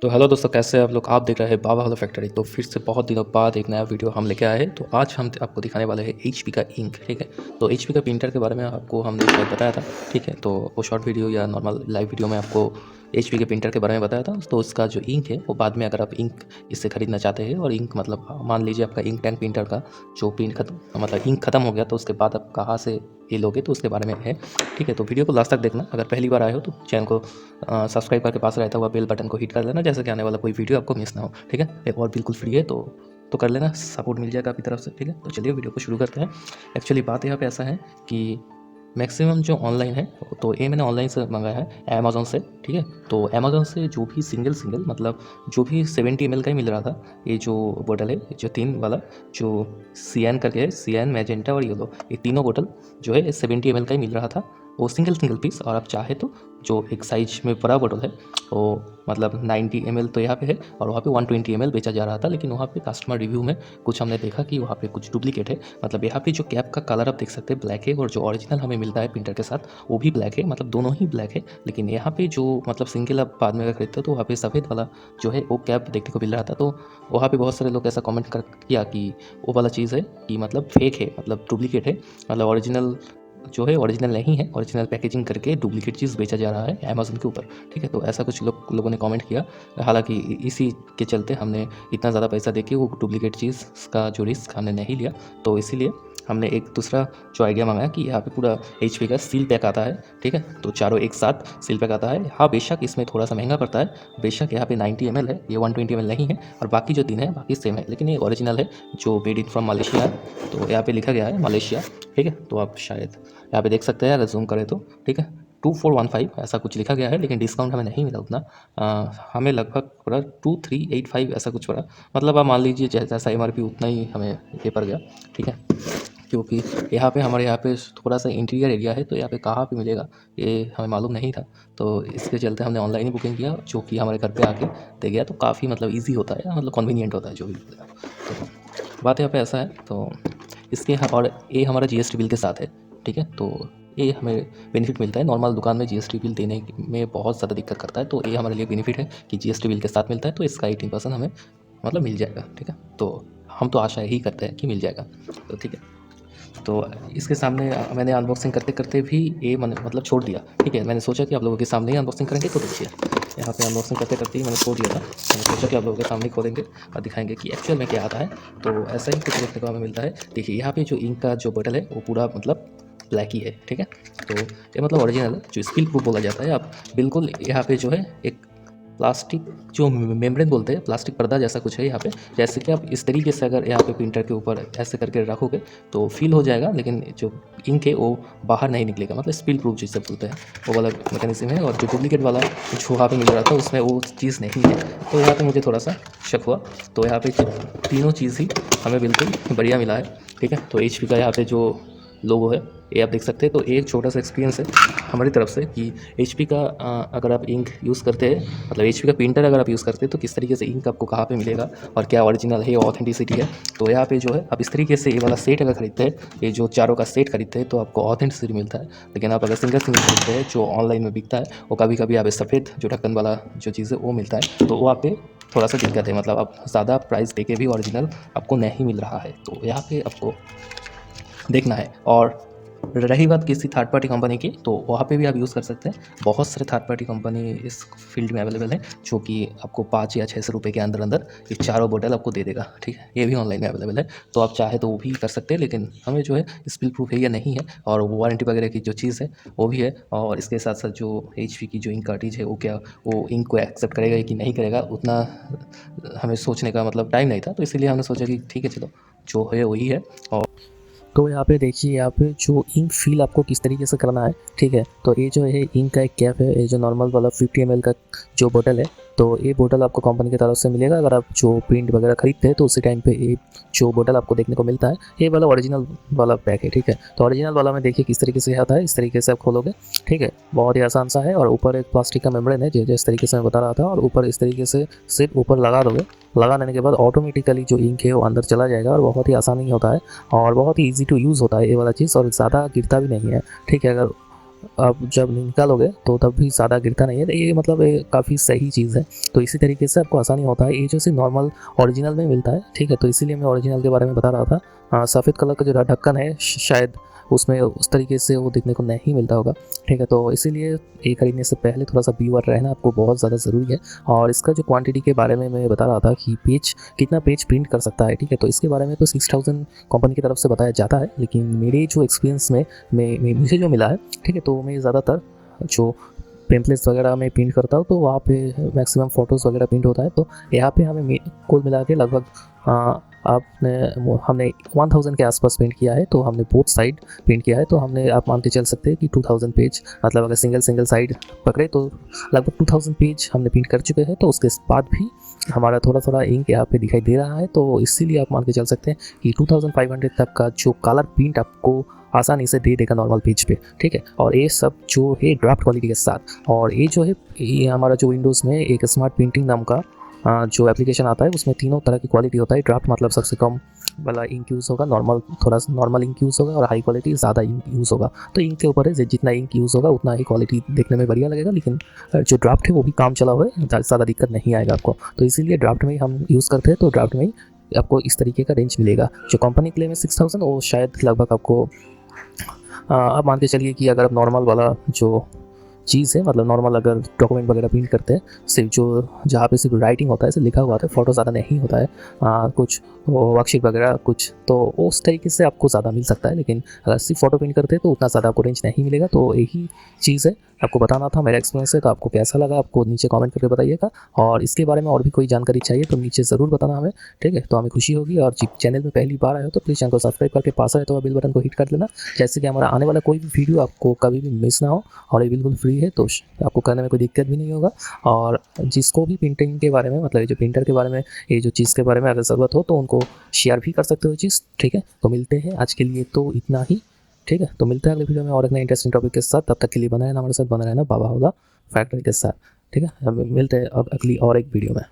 तो हेलो दोस्तों, कैसे हैं आप लोग। आप देख रहे हैं बाबा हेलो फैक्ट्री। तो फिर से बहुत दिनों बाद एक नया वीडियो हम लेके आए हैं। तो आज हम आपको दिखाने वाले हैं एचपी का इंक। ठीक है, तो एचपी का प्रिंटर के बारे में आपको हमने शायद बताया था। ठीक है, तो वो शॉर्ट वीडियो या नॉर्मल लाइव वीडियो में आपको एचपी के प्रिंटर के बारे में बताया था। तो उसका जो इंक है वो बाद में अगर आप इंक इससे ख़रीदना चाहते हैं, और इंक मतलब मान लीजिए आपका इंक टैंक प्रिंटर का जो प्रिंट खत्म मतलब इंक ख़त्म हो गया, तो उसके बाद आप कहाँ से ये लोगे, तो उसके बारे में है। ठीक है, तो वीडियो को लास्ट तक देखना। अगर पहली बार आए हो तो चैनल को सब्सक्राइब करके पास रहता हुआ बेल बटन को हिट कर लेना, जैसे कि आने वाला कोई वीडियो आपको मिस ना हो। ठीक है, एक और बिल्कुल फ्री है, तो कर लेना, सपोर्ट मिल जाएगा आपकी तरफ से। ठीक है, तो चलिए वीडियो को शुरू करते हैं। एक्चुअली बात यहाँ पे ऐसा है कि मैक्सिमम जो ऑनलाइन है, तो ये मैंने ऑनलाइन से मंगाया है, अमेज़न से। ठीक है, तो अमेज़न से जो भी सिंगल मतलब जो भी 70 ml का ही मिल रहा था, ये जो बोतल है, जो 3 वाला, जो सियान करके है, सियान, मैजेंटा और येलो, ये तीनों बोतल जो है 70 ml का ही मिल रहा था, वो सिंगल पीस। और आप चाहे तो जो एक साइज में बड़ा बोतल है वो मतलब 90 ml तो यहाँ पे है, और वहाँ पे 120 ml बेचा जा रहा था। लेकिन वहाँ पे कस्टमर रिव्यू में कुछ हमने देखा कि वहाँ पे कुछ डुप्लीकेट है। मतलब यहाँ पे जो कैप का कलर आप देख सकते हैं ब्लैक है, और जो ओरिजिनल हमें मिलता है प्रिंटर के साथ वो भी ब्लैक है, मतलब दोनों ही ब्लैक है। लेकिन यहाँ पे जो मतलब सिंगल आप बाद में अगर खरीदते हो तो वहाँ पे सफ़ेद वाला जो है वो कैप देखने को मिल रहा था। तो वहाँ पे बहुत सारे लोग ऐसा कमेंट कर किया कि वो वाला चीज़ है कि मतलब फेक है, मतलब डुप्लीकेट है, मतलब ओरिजिनल जो है ओरिजिनल नहीं है, ओरिजिनल पैकेजिंग करके डुप्लीकेट चीज़ बेचा जा रहा है अमेज़न के ऊपर। ठीक है, तो ऐसा कुछ लोगों ने कमेंट किया। हालांकि इसी के चलते हमने इतना ज़्यादा पैसा देके वो डुप्लीकेट चीज़ का जो रिस्क हमने नहीं लिया, तो इसीलिए हमने एक दूसरा जो आइडिया मंगाया कि यहाँ पे पूरा एचपी का सील पैक आता है। ठीक है, तो चारों एक साथ सील पैक आता है। हाँ, बेशक इसमें थोड़ा सा महंगा पड़ता है, बेशक यहाँ पे 90 ml है, ये 120 ml नहीं है, और बाकी जो 3 है बाकी सेम है, लेकिन ये ओरिजिनल है, जो मेड इन फ्रॉम मलेशिया है। तो यहाँ पे लिखा गया है मलेशिया। ठीक है, तो आप शायद यहाँ पे देख सकते हैं अगर जूम करें तो। ठीक है, 2415 ऐसा कुछ लिखा गया है, लेकिन डिस्काउंट हमें नहीं मिला उतना। हमें लगभग पड़ा 2385 ऐसा कुछ पड़ा। मतलब आप मान लीजिए जैसा MRP उतना ही हमें ये पड़ गया। ठीक है, क्योंकि हमारे यहाँ पे थोड़ा सा इंटीरियर एरिया है, तो यहाँ पे कहाँ पे मिलेगा ये हमें मालूम नहीं था। तो इसके चलते हमने ऑनलाइन ही बुकिंग किया, जो कि हमारे घर पे आके दे गया। तो काफ़ी मतलब ईजी होता है, मतलब कन्वीनियंट होता है जो भी। तो बात यहाँ पे ऐसा है, तो इसके और ये हमारा GST बिल के साथ है। ठीक है, तो ये हमें बेनिफिट मिलता है। नॉर्मल दुकान में GST बिल देने में बहुत ज़्यादा दिक्कत करता है, तो ये हमारे लिए बेनिफिट है कि GST बिल के साथ मिलता है, तो इसका 18% हमें मतलब मिल जाएगा। ठीक है, तो हम तो आशा यही करते हैं कि मिल जाएगा। तो ठीक है, तो इसके सामने मैंने अनबॉक्सिंग करते करते भी ये मतलब छोड़ दिया। ठीक है, मैंने सोचा कि आप लोगों के सामने ही अनबॉक्सिंग करेंगे, तो देखिए यहाँ पे अनबॉक्सिंग करते करते ही मैंने छोड़ दिया था। मैंने सोचा कि आप लोगों के सामने खोलेंगे और दिखाएंगे कि एक्चुअल में क्या आता है। तो ऐसा ही कुछ देखने को हमें मिलता है। देखिए यहाँ पे जो इंक का जो बोतल है वो पूरा मतलब ब्लैक ही है। ठीक है, तो ये मतलब ओरिजिनल है, जो स्पिल प्रूफ बोला जाता है। आप बिल्कुल यहाँ पे जो है एक प्लास्टिक जो मेम्ब्रेन बोलते हैं, प्लास्टिक पर्दा जैसा कुछ है यहाँ पे। जैसे कि आप इस तरीके से अगर यहाँ पे प्रिंटर के ऊपर ऐसे करके रखोगे तो फील हो जाएगा, लेकिन जो इंक है वो बाहर नहीं निकलेगा, मतलब स्पिल प्रूफ जिसे बोलते हैं वो वाला मैकेनिज्म है। और जो डुप्लीकेट वाला जो वहाँ पे मिल रहा था उसमें वो चीज़ नहीं है। तो यहाँ पे मुझे थोड़ा सा शक हुआ। तो यहाँ पे तीनों चीज़ ही हमें बिल्कुल बढ़िया मिला है। ठीक है, तो HP का यहाँ पे जो लोगो है ये आप देख सकते हैं। तो एक छोटा सा एक्सपीरियंस है हमारी तरफ से कि HP का अगर आप इंक यूज़ करते हैं, मतलब HP का प्रिंटर अगर आप यूज़ करते हैं, तो किस तरीके से इंक आपको कहाँ पे मिलेगा और क्या ओरिजिनल है, ऑथेंटिसिटी है। तो यहाँ पे जो है आप इस तरीके से ये वाला सेट अगर खरीदते हैं, ये जो चारों का सेट खरीदते हैं, तो आपको ऑथेंटिसिटी मिलता है। लेकिन आप अगर सिंगल खरीदते हैं जो ऑनलाइन में बिकता है, वो कभी कभी आप सफ़ेद जो ढक्कन वाला जो चीज़ है वो मिलता है, तो वो आप पे थोड़ा सा दिक्कत है। मतलब आप ज़्यादा प्राइस दे के भी ओरिजिनल आपको नहीं मिल रहा है, तो यहाँ पे आपको देखना है। और रही बात किसी थर्ड पार्टी कंपनी की, तो वहाँ पे भी आप यूज़ कर सकते हैं। बहुत सारे थर्ड पार्टी कंपनी इस फील्ड में अवेलेबल है, जो कि आपको 5 या 600 रुपये के अंदर अंदर ये चारों बोतल आपको दे देगा। ठीक है, ये भी ऑनलाइन में अवेलेबल है, तो आप चाहे तो वो भी कर सकते हैं। लेकिन हमें जो है स्पिल प्रूफ है या नहीं है, और वारंटी वगैरह की जो चीज़ है वो भी है। और इसके साथ साथ जो HP की जो इंक कार्टिज है वो क्या वो इंक को एक्सेप्ट करेगा कि नहीं करेगा, उतना हमें सोचने का मतलब टाइम नहीं था। तो इसीलिए हमने सोचा कि ठीक है चलो जो है वही है। और तो यहाँ पे देखिए, यहाँ पे जो इंक फील आपको किस तरीके से करना है। ठीक है, तो ये जो है इंक का एक कैप है, ये जो नॉर्मल वाला 50 ml का जो बोतल है, तो ये बोतल आपको कंपनी की तरफ से मिलेगा। अगर आप जो प्रिंट वगैरह खरीदते हैं तो उसी टाइम पे ये जो बोतल आपको देखने को मिलता है, ये वाला ओरिजिनल वाला पैक है। ठीक है, तो ओरिजिनल वाला में देखिए किस तरीके से आता है, इस तरीके से आप खोलोगे। ठीक है, बहुत ही आसान सा है। और ऊपर एक प्लास्टिक का मेम्ब्रेन है, जिस तरीके से मैं बता रहा था, और ऊपर इस तरीके से सिर्फ ऊपर लगा दोगे। लगा देने के बाद ऑटोमेटिकली जो इंक है वो अंदर चला जाएगा, और बहुत ही आसानी होता है और बहुत ही ईजी टू यूज़ होता है ये वाला चीज़, और ज़्यादा गिरता भी नहीं है। ठीक है, अगर आप जब निकालोगे तो तब भी ज़्यादा गिरता नहीं है। तो ये मतलब ये काफ़ी सही चीज़ है। तो इसी तरीके से आपको आसानी होता है। ये जो सी नॉर्मल ओरिजिनल में मिलता है, ठीक है, तो इसीलिए मैं ओरिजिनल के बारे में बता रहा था। सफ़ेद कलर का जो ढक्कन है शायद उसमें उस तरीके से वो देखने को नहीं मिलता होगा, ठीक है, तो इसीलिए ये खरीदने से पहले थोड़ा सा बी अवेयर रहना आपको बहुत ज़्यादा ज़रूरी है। और इसका जो क्वांटिटी के बारे में मैं बता रहा था कि पेज कितना पेज प्रिंट कर सकता है, ठीक है, तो इसके बारे में तो 6000 कंपनी की तरफ से बताया जाता है, लेकिन मेरे जो एक्सपीरियंस में मुझे जो मिला है, ठीक है, तो मैं ज़्यादातर जो पेम्पलेट्स वगैरह में प्रिंट करता हूँ तो वहाँ पे मैक्सिमम फ़ोटोज़ वगैरह प्रिंट होता है। तो यहाँ पे हमें कुल मिला के लगभग आपने हमने 1000 के आसपास प्रिंट किया है। तो हमने बोथ साइड प्रिंट किया है, तो हमने आप मान के चल सकते हैं कि 2000 पेज, मतलब अगर सिंगल साइड पकड़े तो लगभग 2000 पेज हमने प्रिंट कर चुके हैं। तो उसके बाद भी हमारा थोड़ा इंक यहाँ पे दिखाई दे रहा है, तो इसीलिए आप मान के चल सकते हैं कि 2500 तक का जो कलर प्रिंट आपको आसानी से दे देगा नॉर्मल पेज पे, ठीक है। और ये सब जो है ड्राफ्ट क्वालिटी के साथ। और ये जो है ये हमारा जो विंडोज़ में एक स्मार्ट प्रिंटिंग नाम का जो एप्लीकेशन आता है उसमें तीनों तरह की क्वालिटी होता है। ड्राफ्ट मतलब सबसे कम वाला इंक यूज़ होगा, नॉर्मल थोड़ा सा नॉर्मल इंक यूज़ होगा, और हाई क्वालिटी ज़्यादा इंक यूज़ होगा। तो इंक के ऊपर है, जितना इंक यूज़ होगा उतना ही क्वालिटी देखने में बढ़िया लगेगा, लेकिन जो ड्राफ्ट है वो भी काम चला हुआ है, ज़्यादा दिक्कत नहीं आएगा आपको। तो इसीलिए ड्राफ्ट में हम यूज़ करते हैं। तो ड्राफ्ट में ही आपको इस तरीके का रेंज मिलेगा। जो कंपनी क्लेम है 6000, वो शायद लगभग आपको आप मान के चलिए कि अगर आप नॉर्मल वाला जो चीज़ है, मतलब नॉर्मल अगर डॉक्यूमेंट वगैरह प्रिंट करते हैं, सिर्फ जो जहाँ पे सिर्फ राइटिंग होता है, सिर्फ लिखा हुआ होता है, फोटो ज़्यादा नहीं होता है, कुछ वर्कशीट वगैरह कुछ, तो उस तरीके से आपको ज़्यादा मिल सकता है। लेकिन अगर सिर्फ फोटो प्रिंट करते हैं तो उतना ज़्यादा आपको रेंज नहीं मिलेगा। तो यही चीज़ है, आपको बताना था, मेरा एक्सपीरियंस है। तो आपको कैसा लगा आपको नीचे कमेंट करके बताइएगा, और इसके बारे में और भी कोई जानकारी चाहिए तो नीचे ज़रूर बताना हमें, ठीक है, तो हमें खुशी होगी। और चैनल में पहली बार आए हो तो प्लीज़ चैनल को सब्सक्राइब करके पास आए तो बेल बटन को हिट कर लेना, जैसे कि हमारा आने वाला कोई भी वीडियो आपको कभी भी मिस ना हो। और ये बिल्कुल फ्री है, तो आपको करने में कोई दिक्कत भी नहीं होगा। और जिसको भी प्रिंटिंग के बारे में, मतलब ये जो प्रिंटर के बारे में, ये जो चीज़ के बारे में अगर ज़रूरत हो तो उनको शेयर भी कर सकते हो चीज़, ठीक है। तो मिलते हैं, आज के लिए तो इतना ही, ठीक है। तो मिलते हैं अगले वीडियो में और एक नए इंटरेस्टिंग टॉपिक के साथ। तब तक के लिए बना रहना हमारे साथ, बना रहना बाबा होला फैक्ट्री के साथ, ठीक है। हम मिलते हैं अब अगली और एक वीडियो में।